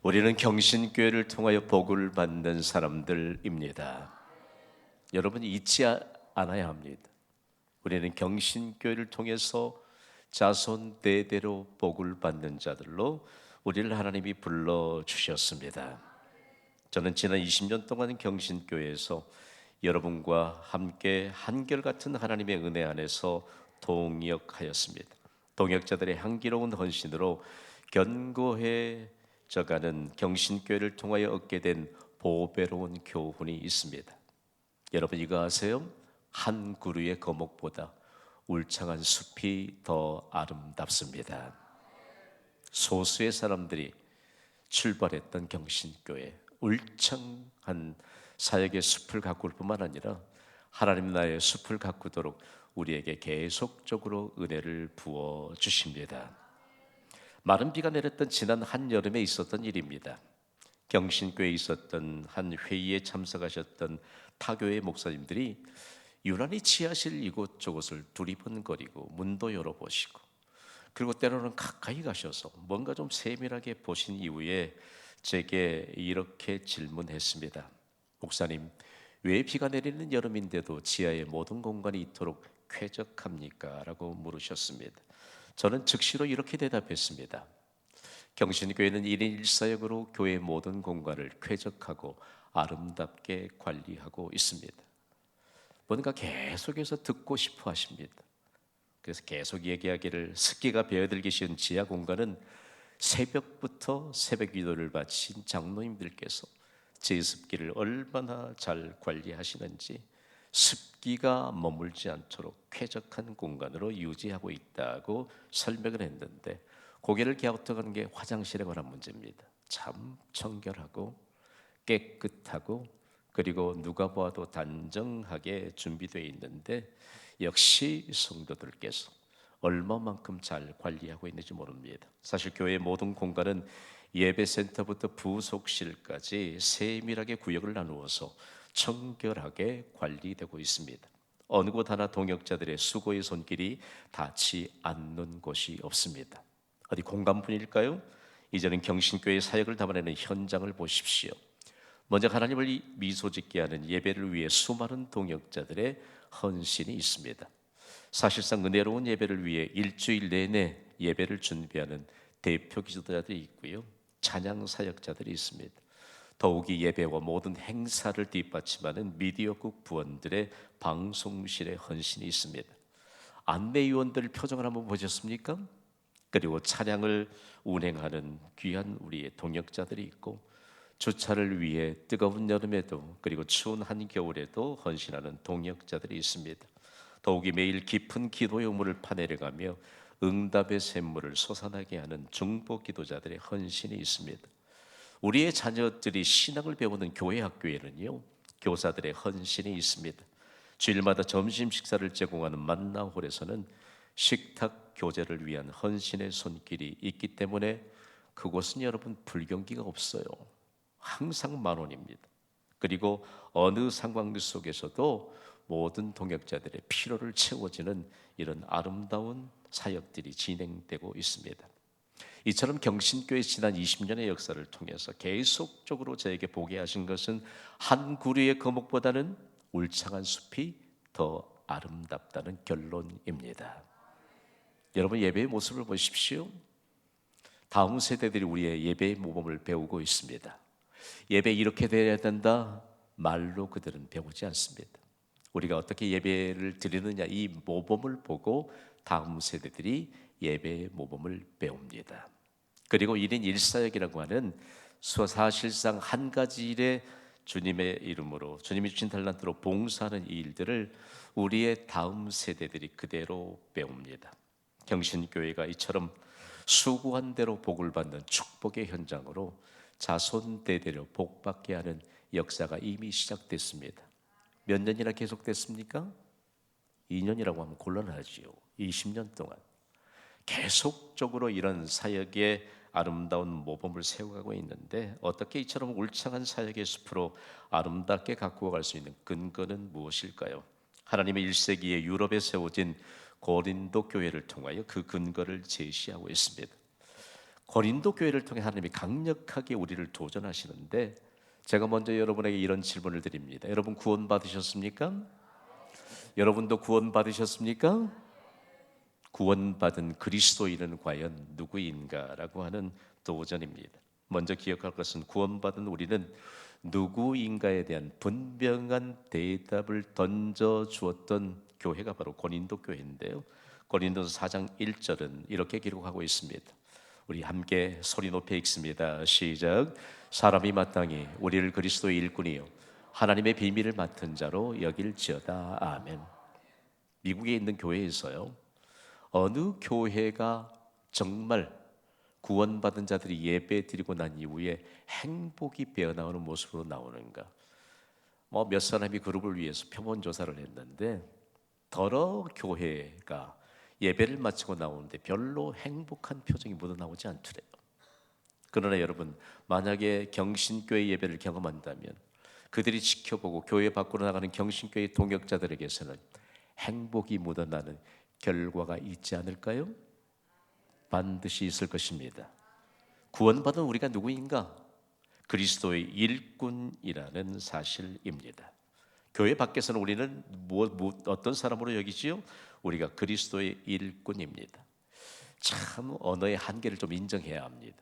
우리는 경신교회를 통하여 복을 받는 사람들입니다. 여러분 잊지 않아야 합니다. 우리는 경신교회를 통해서 자손 대대로 복을 받는 자들로 우리를 하나님이 불러주셨습니다. 저는 지난 20년 동안 경신교회에서 여러분과 함께 한결같은 하나님의 은혜 안에서 동역하였습니다. 동역자들의 향기로운 헌신으로 견고해져가는 경신교회를 통하여 얻게 된 보배로운 교훈이 있습니다. 여러분 이거 아세요? 한 그루의 거목보다 울창한 숲이 더 아름답습니다. 소수의 사람들이 출발했던 경신교회, 울창한 사역의 숲을 가꿀 뿐만 아니라 하나님 나라의 숲을 가꾸도록 우리에게 계속적으로 은혜를 부어 주십니다. 마른 비가 내렸던 지난 한여름에 있었던 일입니다. 경신교회에 있었던 한 회의에 참석하셨던 타교의 목사님들이 유난히 지하실 이곳저곳을 두리번거리고 문도 열어보시고, 그리고 때로는 가까이 가셔서 뭔가 좀 세밀하게 보신 이후에 제게 이렇게 질문했습니다. 목사님, 왜 비가 내리는 여름인데도 지하의 모든 공간이 이토록 쾌적합니까? 라고 물으셨습니다. 저는 즉시로 이렇게 대답했습니다. 경신교회는 1인 1사역으로 교회의 모든 공간을 쾌적하고 아름답게 관리하고 있습니다. 뭔가 계속해서 듣고 싶어 하십니다. 그래서 계속 얘기하기를, 습기가 배어들기 쉬운 지하 공간은 새벽부터 새벽 기도를 바친 장로님들께서 제습기를 얼마나 잘 관리하시는지 습기가 머물지 않도록 쾌적한 공간으로 유지하고 있다고 설명을 했는데, 고개를 갸우뚱하는 게 화장실에 관한 문제입니다. 참 청결하고 깨끗하고 그리고 누가 봐도 단정하게 준비되어 있는데 역시 성도들께서 얼마만큼 잘 관리하고 있는지 모릅니다. 사실 교회의 모든 공간은 예배센터부터 부속실까지 세밀하게 구역을 나누어서 청결하게 관리되고 있습니다. 어느 곳 하나 동역자들의 수고의 손길이 닿지 않는 곳이 없습니다. 어디 공간뿐일까요? 이제는 경신교회 사역을 담아내는 현장을 보십시오. 먼저 하나님을 미소 짓게 하는 예배를 위해 수많은 동역자들의 헌신이 있습니다. 사실상 은혜로운 예배를 위해 일주일 내내 예배를 준비하는 대표 기도자들이 있고요, 찬양 사역자들이 있습니다. 더욱이 예배와 모든 행사를 뒷받침하는 미디어국 부원들의 방송실에 헌신이 있습니다. 안내위원들 표정을 한번 보셨습니까? 그리고 찬양을 운행하는 귀한 우리의 동역자들이 있고, 주차를 위해 뜨거운 여름에도 그리고 추운 한겨울에도 헌신하는 동역자들이 있습니다. 더욱이 매일 깊은 기도의 우물을 파내려가며 응답의 샘물을 솟아나게 하는 중보 기도자들의 헌신이 있습니다. 우리의 자녀들이 신앙을 배우는 교회 학교에는요, 교사들의 헌신이 있습니다. 주일마다 점심 식사를 제공하는 만나홀에서는 식탁 교제를 위한 헌신의 손길이 있기 때문에 그곳은 여러분 불경기가 없어요. 항상 만원입니다. 그리고 어느 상황 속에서도 모든 동역자들의 필요를 채워지는 이런 아름다운 사역들이 진행되고 있습니다. 이처럼 경신교회 지난 20년의 역사를 통해서 계속적으로 저에게 보게 하신 것은 한 구류의 거목보다는 울창한 숲이 더 아름답다는 결론입니다. 여러분 예배의 모습을 보십시오. 다음 세대들이 우리의 예배의 모범을 배우고 있습니다. 예배 이렇게 되어야 된다 말로 그들은 배우지 않습니다. 우리가 어떻게 예배를 드리느냐, 이 모범을 보고 다음 세대들이 예배의 모범을 배웁니다. 그리고 1인 1사역이라고 하는 사실상 한 가지 일에 주님의 이름으로, 주님이 주신 달란트로 봉사하는 이 일들을 우리의 다음 세대들이 그대로 배웁니다. 경신교회가 이처럼 수고한 대로 복을 받는 축복의 현장으로 자손 대대로 복받게 하는 역사가 이미 시작됐습니다. 몇 년이나 계속됐습니까? 2년이라고 하면 곤란하지요. 20년 동안 계속적으로 이런 사역의 아름다운 모범을 세워가고 있는데, 어떻게 이처럼 울창한 사역의 숲으로 아름답게 가꾸어 갈 수 있는 근거는 무엇일까요? 하나님의 1세기에 유럽에 세워진 고린도 교회를 통하여 그 근거를 제시하고 있습니다. 고린도 교회를 통해 하나님이 강력하게 우리를 도전하시는데, 제가 먼저 여러분에게 이런 질문을 드립니다. 여러분 구원 받으셨습니까? 여러분도 구원 받으셨습니까? 구원받은 그리스도인은 과연 누구인가라고 하는 도전입니다. 먼저 기억할 것은 구원받은 우리는 누구인가에 대한 분명한 대답을 던져 주었던 교회가 바로 고린도 교회인데요. 고린도서 4장 1절은 이렇게 기록하고 있습니다. 우리 함께 소리 높여 읽습니다. 시작. 사람이 마땅히 우리를 그리스도의 일꾼이요 하나님의 비밀을 맡은 자로 여길지어다. 아멘. 미국에 있는 교회에서요, 어느 교회가 정말 구원받은 자들이 예배 드리고 난 이후에 행복이 배어나오는 모습으로 나오는가? 몇 사람이 그룹을 위해서 표본 조사를 했는데, 더러 교회가 예배를 마치고 나오는데 별로 행복한 표정이 묻어나오지 않더래요. 그러나 여러분, 만약에 경신교회 예배를 경험한다면 그들이 지켜보고 교회 밖으로 나가는 경신교회 동역자들에게서는 행복이 묻어나는 결과가 있지 않을까요? 반드시 있을 것입니다. 구원받은 우리가 누구인가? 그리스도의 일꾼이라는 사실입니다. 교회 밖에서는 우리는 어떤 사람으로 여기지요? 우리가 그리스도의 일꾼입니다. 참 언어의 한계를 좀 인정해야 합니다.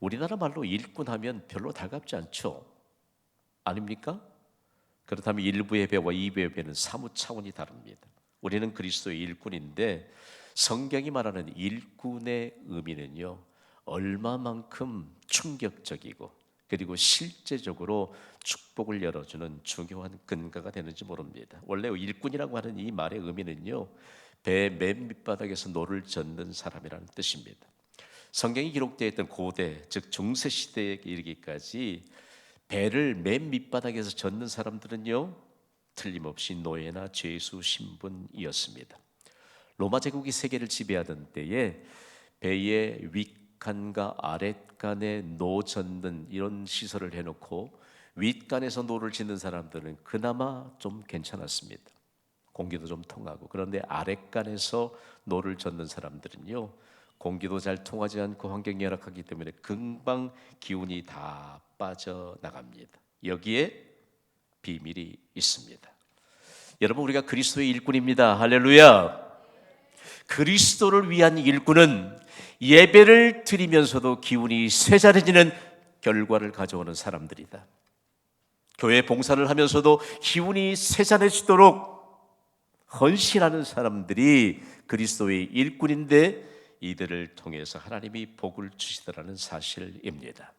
우리나라 말로 일꾼하면 별로 달갑지 않죠? 아닙니까? 그렇다면 1부 예배와 2부 예배는 사뭇 차원이 다릅니다. 우리는 그리스도의 일꾼인데, 성경이 말하는 일꾼의 의미는요, 얼마만큼 충격적이고 그리고 실제적으로 축복을 열어주는 중요한 근거가 되는지 모릅니다. 원래 일꾼이라고 하는 이 말의 의미는요, 배 맨 밑바닥에서 노를 젓는 사람이라는 뜻입니다. 성경이 기록되어 있던 고대, 즉 중세 시대에 이르기까지 배를 맨 밑바닥에서 젓는 사람들은요, 틀림없이 노예나 죄수 신분이었습니다. 로마 제국이 세계를 지배하던 때에 배의 윗간과 아랫간에 노 젓는 이런 시설을 해놓고 윗간에서 노를 짓는 사람들은 그나마 좀 괜찮았습니다. 공기도 좀 통하고. 그런데 아랫간에서 노를 젓는 사람들은요, 공기도 잘 통하지 않고 환경이 열악하기 때문에 금방 기운이 다 빠져나갑니다. 여기에 비밀이 있습니다. 여러분, 우리가 그리스도의 일꾼입니다. 할렐루야. 그리스도를 위한 일꾼은 예배를 드리면서도 기운이 쇠잔해지는 결과를 가져오는 사람들이다. 교회 봉사를 하면서도 기운이 쇠잔해지도록 헌신하는 사람들이 그리스도의 일꾼인데, 이들을 통해서 하나님이 복을 주시더라는 사실입니다.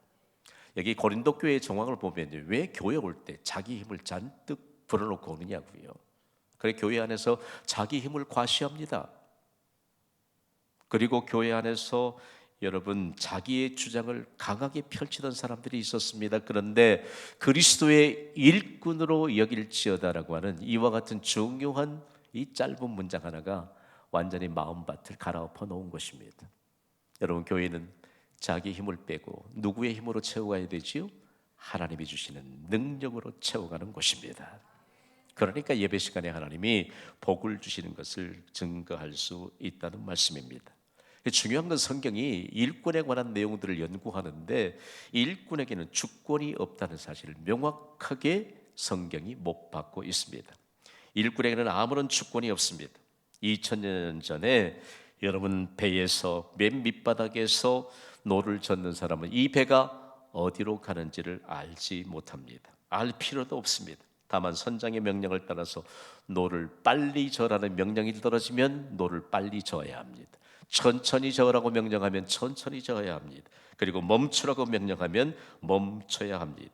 여기 고린도 교회의 정황을 보면 왜 교회 올 때 자기 힘을 잔뜩 불어넣고 오느냐고요. 그래, 교회 안에서 자기 힘을 과시합니다. 그리고 교회 안에서 여러분 자기의 주장을 강하게 펼치던 사람들이 있었습니다. 그런데 그리스도의 일꾼으로 여길지어다라고 하는 이와 같은 중요한 이 짧은 문장 하나가 완전히 마음밭을 갈아엎어 놓은 것입니다. 여러분, 교회는 자기 힘을 빼고 누구의 힘으로 채워가야 되지요? 하나님이 주시는 능력으로 채워가는 곳입니다. 그러니까 예배 시간에 하나님이 복을 주시는 것을 증거할 수 있다는 말씀입니다. 중요한 건 성경이 일꾼에 관한 내용들을 연구하는데, 일꾼에게는 주권이 없다는 사실을 명확하게 성경이 못 받고 있습니다. 일꾼에게는 아무런 주권이 없습니다. 2000년 전에 여러분 배에서 맨 밑바닥에서 노를 젓는 사람은 이 배가 어디로 가는지를 알지 못합니다. 알 필요도 없습니다. 다만 선장의 명령을 따라서 노를 빨리 저으라는 명령이 떨어지면 노를 빨리 저어야 합니다. 천천히 저으라고 명령하면 천천히 저어야 합니다. 그리고 멈추라고 명령하면 멈춰야 합니다.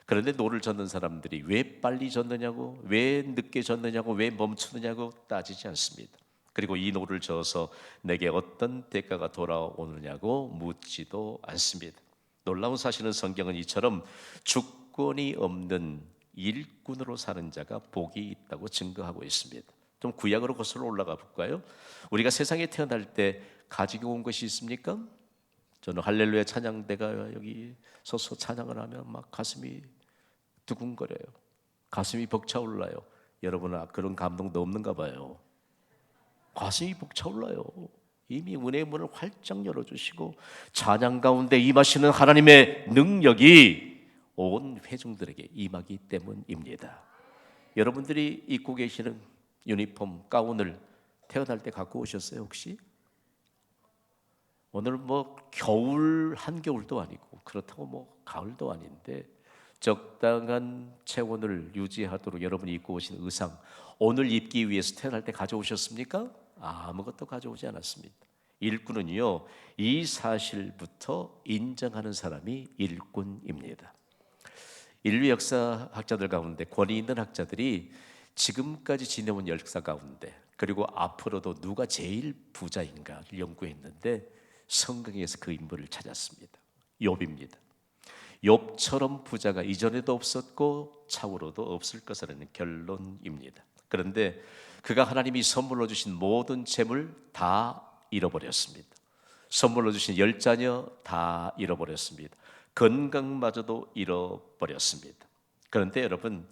그런데 노를 젓는 사람들이 왜 빨리 젓느냐고, 왜 늦게 젓느냐고, 왜 멈추느냐고 따지지 않습니다. 그리고 이 노를 저어서 내게 어떤 대가가 돌아오느냐고 묻지도 않습니다. 놀라운 사실은 성경은 이처럼 주권이 없는 일꾼으로 사는 자가 복이 있다고 증거하고 있습니다. 좀 구약으로 거슬러 올라가 볼까요? 우리가 세상에 태어날 때 가지고 온 것이 있습니까? 저는 할렐루야 찬양대가 여기 서서 찬양을 하면 막 가슴이 두근거려요. 가슴이 벅차올라요. 여러분은 그런 감동도 없는가 봐요. 가슴이 벅차올라요. 이미 은혜의 문을 활짝 열어주시고 찬양 가운데 임하시는 하나님의 능력이 온 회중들에게 임하기 때문입니다. 여러분들이 입고 계시는 유니폼, 가운을 태어날 때 갖고 오셨어요 혹시? 오늘 뭐 겨울, 한겨울도 아니고 그렇다고 뭐 가을도 아닌데 적당한 체온을 유지하도록 여러분이 입고 오신 의상, 오늘 입기 위해서 태어날 때 가져오셨습니까? 아무것도 가져오지 않았습니다. 일꾼은요, 이 사실부터 인정하는 사람이 일꾼입니다. 인류 역사학자들 가운데 권위 있는 학자들이 지금까지 지내온 역사 가운데 그리고 앞으로도 누가 제일 부자인가를 연구했는데 성경에서 그 인물을 찾았습니다. 욥입니다. 욥처럼 부자가 이전에도 없었고 차후로도 없을 것이라는 결론입니다. 그런데 그가 하나님이 선물로 주신 모든 재물 다 잃어버렸습니다. 선물로 주신 10자녀 다 잃어버렸습니다. 건강마저도 잃어버렸습니다. 그런데 여러분,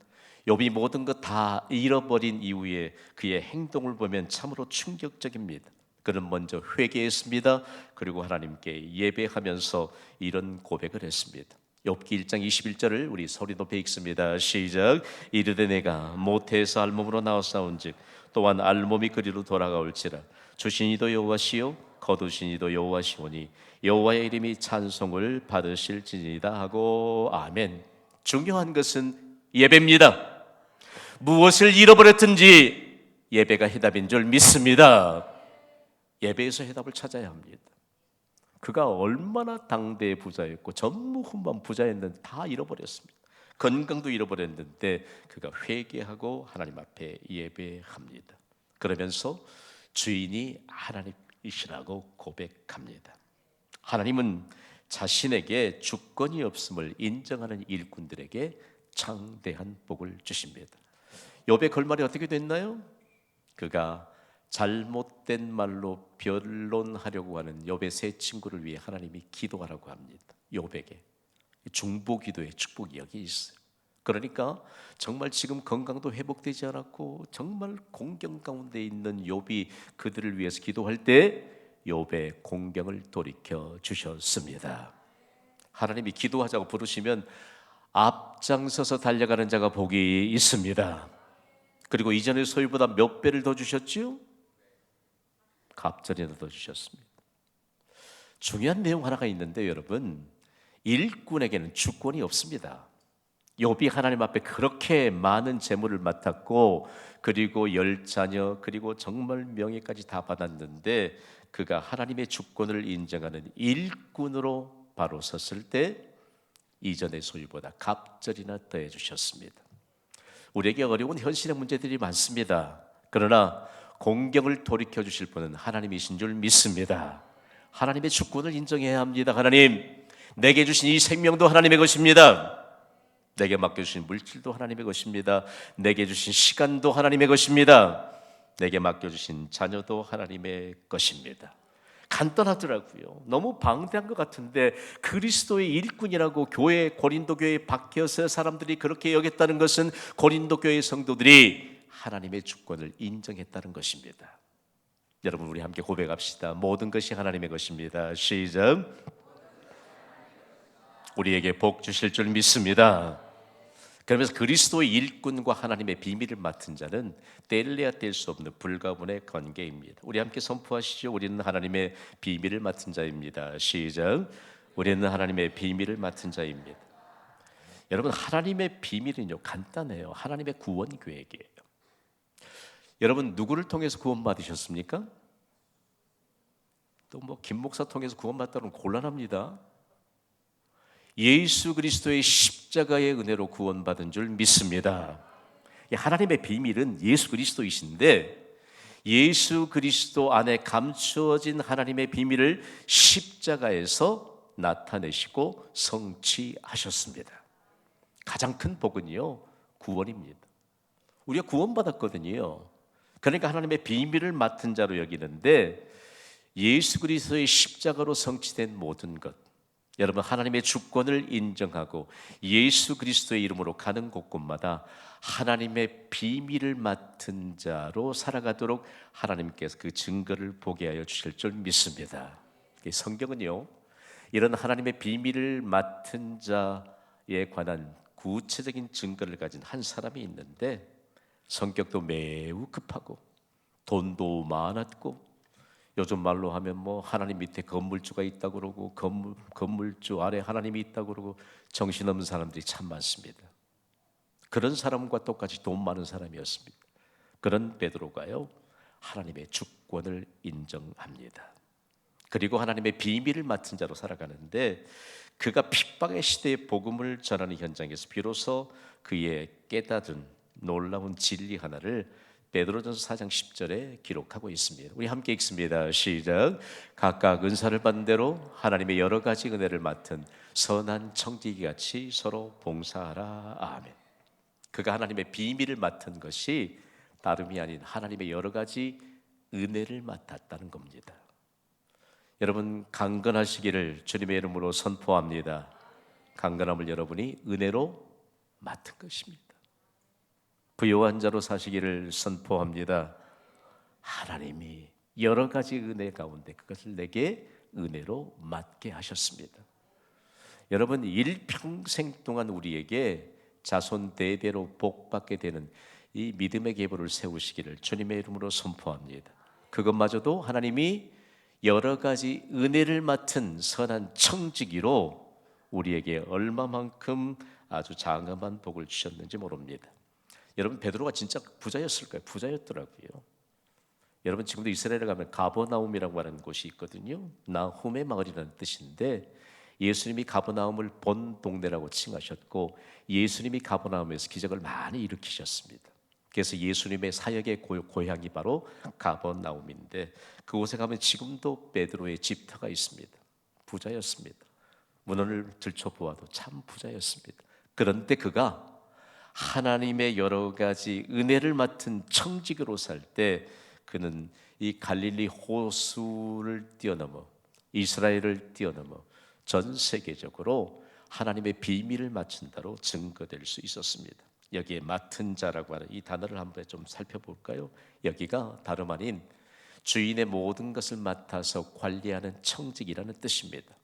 욥이 모든 것 다 잃어버린 이후에 그의 행동을 보면 참으로 충격적입니다. 그는 먼저 회개했습니다. 그리고 하나님께 예배하면서 이런 고백을 했습니다. 욥기 1장 21절을 우리 소리 높여 읽습니다. 시작. 이르되 내가 모태에서 알몸으로 나왔사온즉 또한 알몸이 그리로 돌아가올지라 주신 이도 여호와시요 거두신 이도 여호와시오니 여호와의 이름이 찬송을 받으실지니이다 하고 아멘. 중요한 것은 예배입니다. 무엇을 잃어버렸든지 예배가 해답인 줄 믿습니다. 예배에서 해답을 찾아야 합니다. 그가 얼마나 당대의 부자였고 전무후무한 부자였는데 다 잃어버렸습니다. 건강도 잃어버렸는데 그가 회개하고 하나님 앞에 예배합니다. 그러면서 주인이 하나님이시라고 고백합니다. 하나님은 자신에게 주권이 없음을 인정하는 일꾼들에게 창대한 복을 주십니다. 욥의 결말이 어떻게 됐나요? 그가 잘못된 말로 변론하려고 하는 욥의 세 친구를 위해 하나님이 기도하라고 합니다. 욥에게 중보기도의 축복이 여기 있어요. 그러니까 정말 지금 건강도 회복되지 않았고 정말 공경 가운데 있는 욥이 그들을 위해서 기도할 때 욥의 공경을 돌이켜 주셨습니다. 하나님이 기도하자고 부르시면 앞장서서 달려가는 자가 복이 있습니다. 그리고 이전의 소유보다 몇 배를 더 주셨지요? 갑절이나 더 주셨습니다. 중요한 내용 하나가 있는데 여러분, 일꾼에게는 주권이 없습니다. 욥이 하나님 앞에 그렇게 많은 재물을 맡았고 그리고 10자녀 그리고 정말 명예까지 다 받았는데 그가 하나님의 주권을 인정하는 일꾼으로 바로 섰을 때 이전의 소유보다 갑절이나 더해 주셨습니다. 우리에게 어려운 현실의 문제들이 많습니다. 그러나 공경을 돌이켜 주실 분은 하나님이신 줄 믿습니다. 하나님의 주권을 인정해야 합니다. 하나님, 내게 주신 이 생명도 하나님의 것입니다. 내게 맡겨주신 물질도 하나님의 것입니다. 내게 주신 시간도 하나님의 것입니다. 내게 맡겨주신 자녀도 하나님의 것입니다. 간단하더라고요. 너무 방대한 것 같은데 그리스도의 일꾼이라고 고린도 교회에 박혀서 사람들이 그렇게 여겼다는 것은 고린도 교회 성도들이 하나님의 주권을 인정했다는 것입니다. 여러분, 우리 함께 고백합시다. 모든 것이 하나님의 것입니다. 시작. 우리에게 복 주실 줄 믿습니다. 그러면서 그리스도의 일꾼과 하나님의 비밀을 맡은 자는 뗄래야 뗄 수 없는 불가분의 관계입니다. 우리 함께 선포하시죠. 우리는 하나님의 비밀을 맡은 자입니다. 시작. 우리는 하나님의 비밀을 맡은 자입니다. 여러분, 하나님의 비밀은요 간단해요. 하나님의 구원 계획이에요. 여러분, 누구를 통해서 구원 받으셨습니까? 또 뭐 김 목사 통해서 구원 받다는 곤란합니다. 예수 그리스도의 십자가의 은혜로 구원받은 줄 믿습니다. 하나님의 비밀은 예수 그리스도이신데 예수 그리스도 안에 감추어진 하나님의 비밀을 십자가에서 나타내시고 성취하셨습니다. 가장 큰 복은요 구원입니다. 우리가 구원받았거든요. 그러니까 하나님의 비밀을 맡은 자로 여기는데 예수 그리스도의 십자가로 성취된 모든 것, 여러분, 하나님의 주권을 인정하고 예수 그리스도의 이름으로 가는 곳곳마다 하나님의 비밀을 맡은 자로 살아가도록 하나님께서 그 증거를 보게 하여 주실 줄 믿습니다. 성경은요, 이런 하나님의 비밀을 맡은 자에 관한 구체적인 증거를 가진 한 사람이 있는데, 성격도 매우 급하고 돈도 많았고, 요즘 말로 하면 뭐 하나님 밑에 건물주가 있다고 그러고 건물주 아래 하나님이 있다고 그러고 정신없는 사람들이 참 많습니다. 그런 사람과 똑같이 돈 많은 사람이었습니다. 그런 베드로가요, 하나님의 주권을 인정합니다. 그리고 하나님의 비밀을 맡은 자로 살아가는데, 그가 핍박의 시대의 복음을 전하는 현장에서 비로소 그의 깨닫은 놀라운 진리 하나를 베드로전서 4장 10절에 기록하고 있습니다. 우리 함께 읽습니다. 시작. 각각 은사를 받은 대로 하나님의 여러 가지 은혜를 맡은 선한 청지기 같이 서로 봉사하라. 아멘. 그가 하나님의 비밀을 맡은 것이 다름이 아닌 하나님의 여러 가지 은혜를 맡았다는 겁니다. 여러분, 강건하시기를 주님의 이름으로 선포합니다. 강건함을 여러분이 은혜로 맡은 것입니다. 부요한 자로 사시기를 선포합니다. 하나님이 여러 가지 은혜 가운데 그것을 내게 은혜로 맡게 하셨습니다. 여러분, 일평생 동안 우리에게 자손 대대로 복받게 되는 이 믿음의 계보를 세우시기를 주님의 이름으로 선포합니다. 그것마저도 하나님이 여러 가지 은혜를 맡은 선한 청지기로 우리에게 얼마만큼 아주 장엄한 복을 주셨는지 모릅니다. 여러분, 베드로가 진짜 부자였을까요? 부자였더라고요. 여러분, 지금도 이스라엘에 가면 가버나움이라고 하는 곳이 있거든요. 나훔의 마을이라는 뜻인데, 예수님이 가버나움을 본 동네라고 칭하셨고, 예수님이 가버나움에서 기적을 많이 일으키셨습니다. 그래서 예수님의 사역의 고향이 바로 가버나움인데, 그곳에 가면 지금도 베드로의 집터가 있습니다. 부자였습니다. 문헌을 들춰보아도 참 부자였습니다. 그런데 그가 하나님의 여러 가지 은혜를 맡은 청직으로 살 때, 그는 이 갈릴리 호수를 뛰어넘어 이스라엘을 뛰어넘어 전 세계적으로 하나님의 비밀을 맡은다로 증거될 수 있었습니다. 여기에 맡은 자라고 하는 이 단어를 한번 좀 살펴볼까요? 여기가 다름 아닌 주인의 모든 것을 맡아서 관리하는 청직이라는 뜻입니다.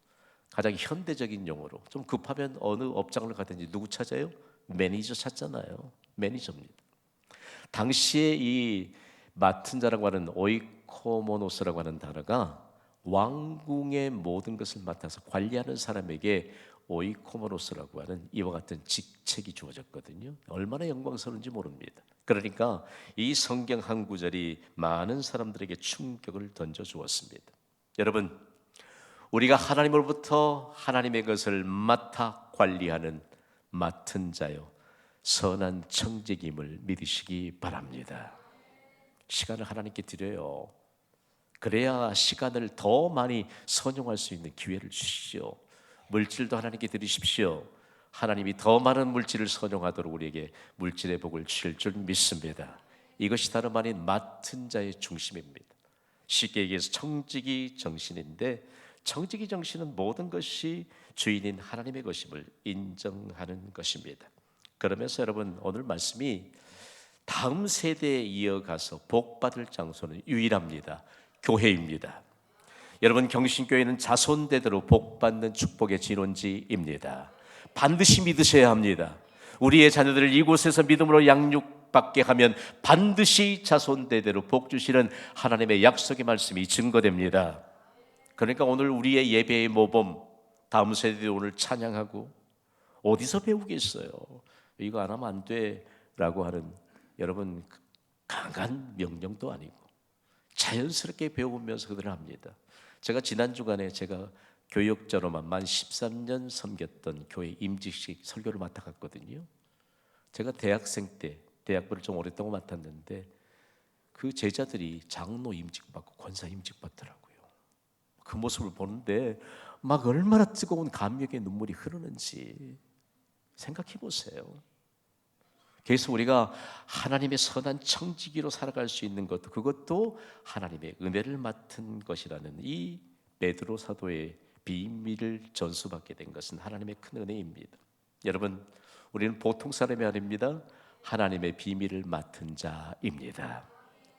가장 현대적인 용어로, 좀 급하면 어느 업장을 가든지 누구 찾아요? 매니저 찾잖아요. 매니저입니다. 당시에 이 맡은 자라고 하는 오이코모노스라고 하는 단어가 왕궁의 모든 것을 맡아서 관리하는 사람에게 오이코모노스라고 하는 이와 같은 직책이 주어졌거든요. 얼마나 영광스러운지 모릅니다. 그러니까 이 성경 한 구절이 많은 사람들에게 충격을 던져주었습니다. 여러분, 우리가 하나님으로부터 하나님의 것을 맡아 관리하는 맡은 자요, 선한 청직임을 믿으시기 바랍니다. 시간을 하나님께 드려요. 그래야 시간을 더 많이 선용할 수 있는 기회를 주시오. 물질도 하나님께 드리십시오. 하나님이 더 많은 물질을 선용하도록 우리에게 물질의 복을 주실 줄 믿습니다. 이것이 다름 아닌 맡은 자의 중심입니다. 쉽게 얘기해서 청지기 정신인데, 청지기 정신은 모든 것이 주인인 하나님의 것임을 인정하는 것입니다. 그러면서 여러분, 오늘 말씀이 다음 세대에 이어가서 복받을 장소는 유일합니다. 교회입니다. 여러분, 경신교회는 자손대대로 복받는 축복의 진원지입니다. 반드시 믿으셔야 합니다. 우리의 자녀들을 이곳에서 믿음으로 양육받게 하면 반드시 자손대대로 복 주시는 하나님의 약속의 말씀이 증거됩니다. 그러니까 오늘 우리의 예배의 모범, 다음 세대도 오늘 찬양하고 어디서 배우겠어요? 이거 안 하면 안 돼라고 하는 여러분 강한 명령도 아니고 자연스럽게 배우면서 그들을 합니다. 제가 지난 주간에 제가 교역자로만 만 13년 섬겼던 교회 임직식 설교를 맡아갔거든요. 제가 대학생 때 대학부를 좀 오랫동안 맡았는데 그 제자들이 장로 임직받고 권사 임직받더라고요. 그 모습을 보는데 막 얼마나 뜨거운 감격의 눈물이 흐르는지 생각해 보세요. 그래서 우리가 하나님의 선한 청지기로 살아갈 수 있는 것도, 그것도 하나님의 은혜를 맡은 것이라는 이 베드로 사도의 비밀을 전수받게 된 것은 하나님의 큰 은혜입니다. 여러분, 우리는 보통 사람이 아닙니다. 하나님의 비밀을 맡은 자입니다.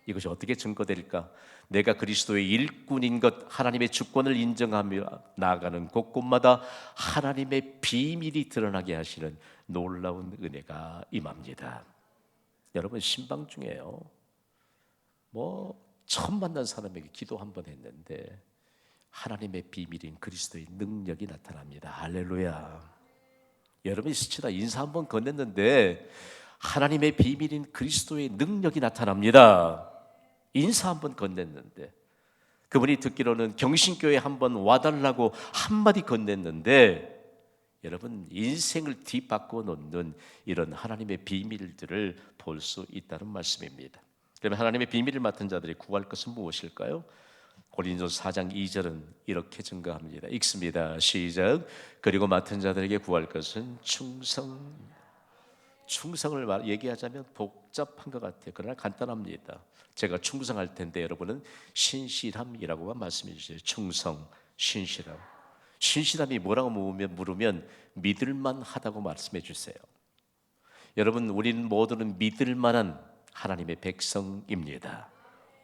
이것이 어떻게 증거될까? 내가 그리스도의 일꾼인 것, 하나님의 주권을 인정하며 나아가는 곳곳마다 하나님의 비밀이 드러나게 하시는 놀라운 은혜가 임합니다. 여러분, 신방 중에요, 처음 만난 사람에게 기도 한 번 했는데 하나님의 비밀인 그리스도의 능력이 나타납니다. 할렐루야. 여러분이 스치다 인사 한 번 건넸는데 하나님의 비밀인 그리스도의 능력이 나타납니다. 인사 한 번 건넸는데, 그분이 듣기로는 경신교회 한번 와달라고 한마디 건넸는데, 여러분, 인생을 뒤바꿔 놓는 이런 하나님의 비밀들을 볼 수 있다는 말씀입니다. 그러면 하나님의 비밀을 맡은 자들이 구할 것은 무엇일까요? 고린도서 4장 2절은 이렇게 증거합니다. 읽습니다. 시작. 그리고 맡은 자들에게 구할 것은 충성을 얘기하자면 복잡한 것 같아요. 그러나 간단합니다. 제가 충성할 텐데 여러분은 신실함이라고만 말씀해 주세요. 충성, 신실함. 신실함이 뭐라고 물으면 믿을만 하다고 말씀해 주세요. 여러분, 우리는 모두는 믿을 만한 하나님의 백성입니다.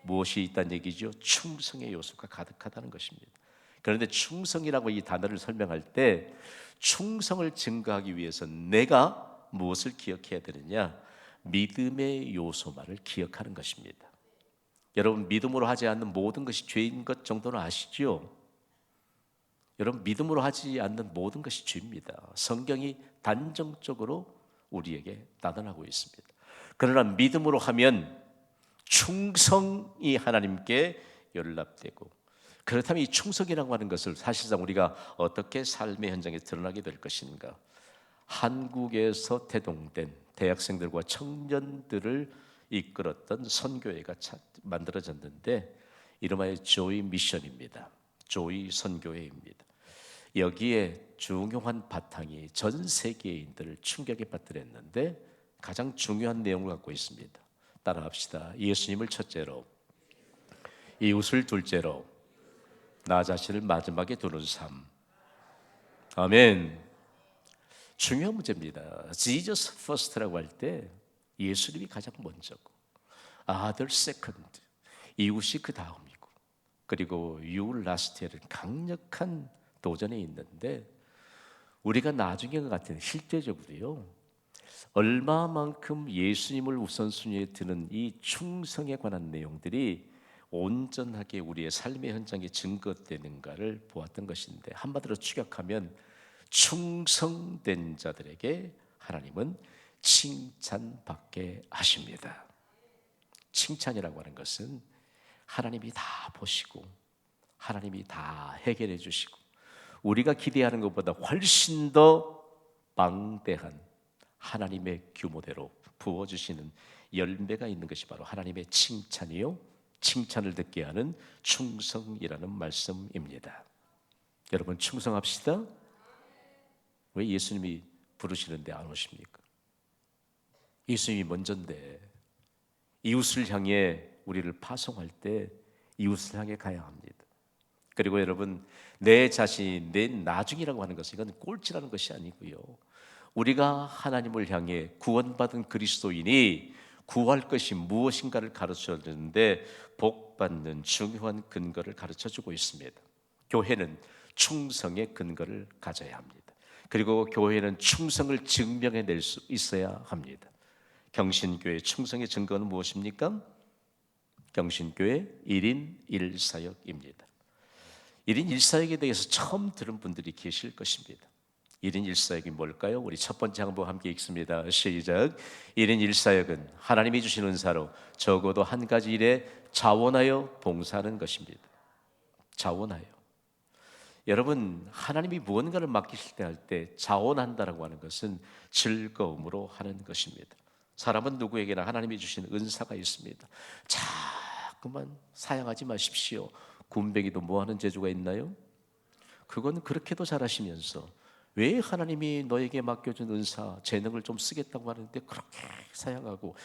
무엇이 있다는 얘기죠? 충성의 요소가 가득하다는 것입니다. 그런데 충성이라고 이 단어를 설명할 때 충성을 증거하기 위해서 내가 무엇을 기억해야 되느냐? 믿음의 요소만을 기억하는 것입니다. 여러분, 믿음으로 하지 않는 모든 것이 죄인 것 정도는 아시죠? 여러분, 믿음으로 하지 않는 모든 것이 죄입니다. 성경이 단정적으로 우리에게 나타나고 있습니다. 그러나 믿음으로 하면 충성이 하나님께 연락되고, 그렇다면 이 충성이라고 하는 것을 사실상 우리가 어떻게 삶의 현장에 드러나게 될 것인가? 한국에서 태동된 대학생들과 청년들을 이끌었던 선교회가 만들어졌는데 이름하여 조이 미션입니다. 조이 선교회입니다. 여기에 중요한 바탕이 전 세계인들을 충격에 빠뜨렸는데 가장 중요한 내용을 갖고 있습니다. 따라합시다. 예수님을 첫째로, 이웃을 둘째로, 나 자신을 마지막에 두는 삶. 아멘. 중요한 문제입니다. Jesus first라고 할 때 예수님이 가장 먼저고, other second, 이웃이 그 다음이고, 그리고 you last에는 강력한 도전이 있는데 우리가 나중에 것 같은 실제적으로요, 얼마만큼 예수님을 우선순위에 두는 이 충성에 관한 내용들이 온전하게 우리의 삶의 현장에 증거되는가를 보았던 것인데, 한마디로 추격하면 충성된 자들에게 하나님은 칭찬받게 하십니다. 칭찬이라고 하는 것은 하나님이 다 보시고 하나님이 다 해결해 주시고 우리가 기대하는 것보다 훨씬 더 방대한 하나님의 규모대로 부어주시는 열매가 있는 것이 바로 하나님의 칭찬이요, 칭찬을 듣게 하는 충성이라는 말씀입니다. 여러분, 충성합시다. 왜 예수님이 부르시는데 안 오십니까? 예수님이 먼저인데 이웃을 향해 우리를 파송할 때 이웃을 향해 가야 합니다. 그리고 여러분, 내 자신, 내 나중이라고 하는 것은 이건 꼴찌라는 것이 아니고요, 우리가 하나님을 향해 구원받은 그리스도인이 구할 것이 무엇인가를 가르쳐주는데 복받는 중요한 근거를 가르쳐주고 있습니다. 교회는 충성의 근거를 가져야 합니다. 그리고 교회는 충성을 증명해낼 수 있어야 합니다. 경신교회 충성의 증거는 무엇입니까? 경신교회 1인 1사역입니다. 1인 1사역에 대해서 처음 들은 분들이 계실 것입니다. 1인 1사역이 뭘까요? 우리 첫 번째 항목 함께 읽습니다. 시작. 1인 1사역은 하나님이 주신 은사로 적어도 한 가지 일에 자원하여 봉사하는 것입니다. 자원하여. 여러분, 하나님이 무언가를 맡기실 때 할 때 자원한다라고 하는 것은 즐거움으로 하는 것입니다. 사람은 누구에게나 하나님이 주신 은사가 있습니다. 자꾸만 사양하지 마십시오. 군뱅이도 뭐하는 재주가 있나요? 그건 그렇게도 잘하시면서 왜 하나님이 너에게 맡겨준 은사, 재능을 좀 쓰겠다고 하는데 그렇게 사양하고.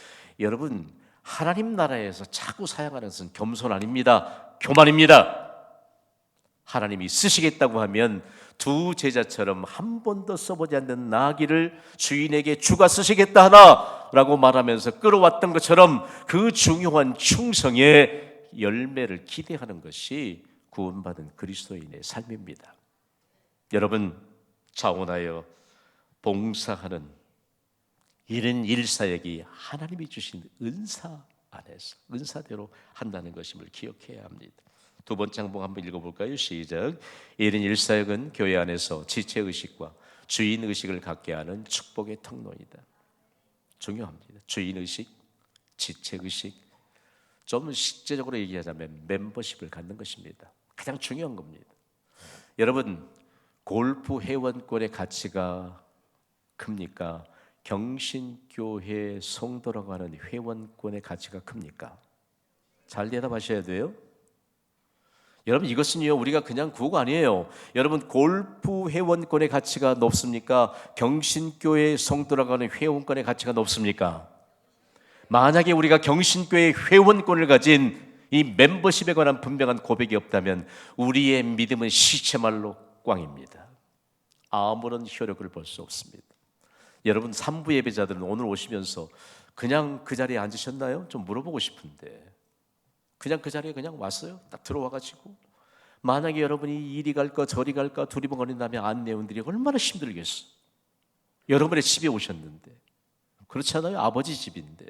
여러분, 하나님 나라에서 자꾸 사양하는 것은 겸손 아닙니다. 교만입니다. 하나님이 쓰시겠다고 하면 두 제자처럼 한 번도 써보지 않는 나귀를 주인에게 주가 쓰시겠다 하나라고 말하면서 끌어왔던 것처럼 그 중요한 충성의 열매를 기대하는 것이 구원받은 그리스도인의 삶입니다. 여러분, 자원하여 봉사하는 이런 일사역이 하나님이 주신 은사 안에서 은사대로 한다는 것임을 기억해야 합니다. 두 번째 항목 한번 읽어볼까요? 시작. 이런 일사역은 교회 안에서 지체의식과 주인의식을 갖게 하는 축복의 통로이다. 중요합니다. 주인의식, 지체의식, 좀 실제적으로 얘기하자면 멤버십을 갖는 것입니다. 가장 중요한 겁니다. 여러분, 골프 회원권의 가치가 큽니까? 경신교회 성도라고 하는 회원권의 가치가 큽니까? 잘 대답하셔야 돼요. 여러분, 이것은요, 우리가 그냥 구호가 아니에요. 여러분, 골프 회원권의 가치가 높습니까? 경신교회 성도라고 하는 회원권의 가치가 높습니까? 만약에 우리가 경신교회 회원권을 가진 이 멤버십에 관한 분명한 고백이 없다면 우리의 믿음은 시체말로 꽝입니다. 아무런 효력을 볼 수 없습니다. 여러분, 3부 예배자들은 오늘 오시면서 그냥 그 자리에 앉으셨나요? 좀 물어보고 싶은데 그냥 그 자리에 그냥 왔어요? 딱 들어와가지고 만약에 여러분이 이리 갈까 저리 갈까 두리번거린다면 안내원들이 얼마나 힘들겠어. 여러분의 집에 오셨는데 그렇잖아요. 아버지 집인데.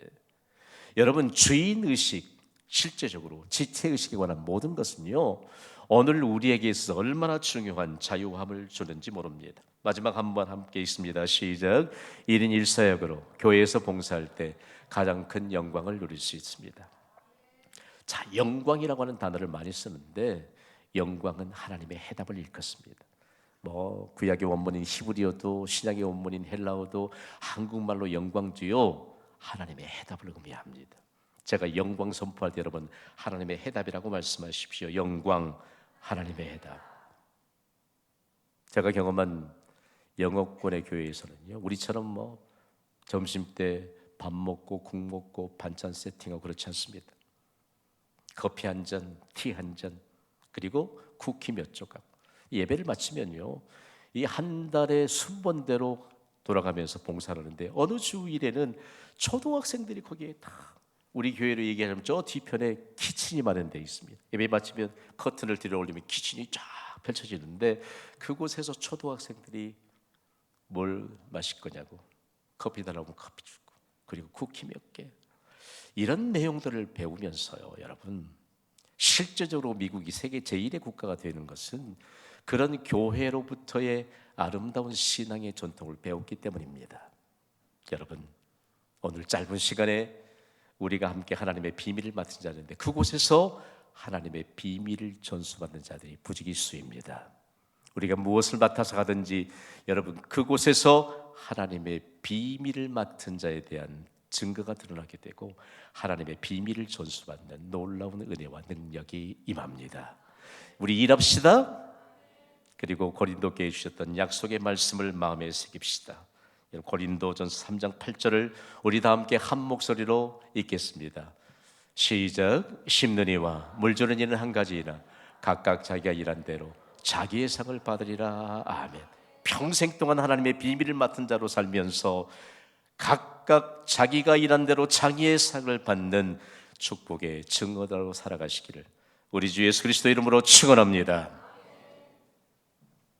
여러분, 주인의식, 실제적으로 지체의식에 관한 모든 것은요 오늘 우리에게 있어 얼마나 중요한 자유함을 주는지 모릅니다. 마지막 한번 함께 있습니다. 시작. 1인 1사역으로 교회에서 봉사할 때 가장 큰 영광을 누릴 수 있습니다. 자, 영광이라고 하는 단어를 많이 쓰는데 영광은 하나님의 해답을 일컫습니다. 뭐 구약의 원문인 히브리어도 신약의 원문인 헬라어도 한국말로 영광도요 하나님의 해답을 의미합니다. 제가 영광 선포할 때 여러분 하나님의 해답이라고 말씀하십시오. 영광, 하나님의 해답. 제가 경험한 영어권의 교회에서는요 우리처럼 뭐 점심때 밥 먹고 국 먹고 반찬 세팅하고 그렇지 않습니다. 커피 한 잔, 티 한 잔, 그리고 쿠키 몇 조각. 예배를 마치면요 이 한 달에 순번대로 돌아가면서 봉사를 하는데 어느 주일에는 초등학생들이 거기에 다 우리 교회로 얘기하자면 저 뒤편에 키친이 많은 데 있습니다. 예배 마치면 커튼을 들어 올리면 키친이 쫙 펼쳐지는데 그곳에서 초등학생들이 뭘 마실 거냐고 커피 달라고 커피 주고 그리고 쿠키 몇 개, 이런 내용들을 배우면서요 여러분 실제적으로 미국이 세계 제1의 국가가 되는 것은 그런 교회로부터의 아름다운 신앙의 전통을 배웠기 때문입니다. 여러분, 오늘 짧은 시간에 우리가 함께 하나님의 비밀을 맡은 자인데 그곳에서 하나님의 비밀을 전수받는 자들이 부지기수입니다. 우리가 무엇을 맡아서 가든지 여러분 그곳에서 하나님의 비밀을 맡은 자에 대한 증거가 드러나게 되고 하나님의 비밀을 전수받는 놀라운 은혜와 능력이 임합니다. 우리 일합시다. 그리고 고린도 교회에 주셨던 약속의 말씀을 마음에 새깁시다. 고린도전서 3장 8절을 우리 다 함께 한 목소리로 읽겠습니다. 시작. 심는 이와 물 주는 이는 한 가지이나 각각 자기가 일한 대로 자기의 상을 받으리라. 아멘. 평생 동안 하나님의 비밀을 맡은 자로 살면서 각각 자기가 일한 대로 자기의 상을 받는 축복의 증거자로 살아가시기를 우리 주 예수 그리스도 이름으로 축원합니다.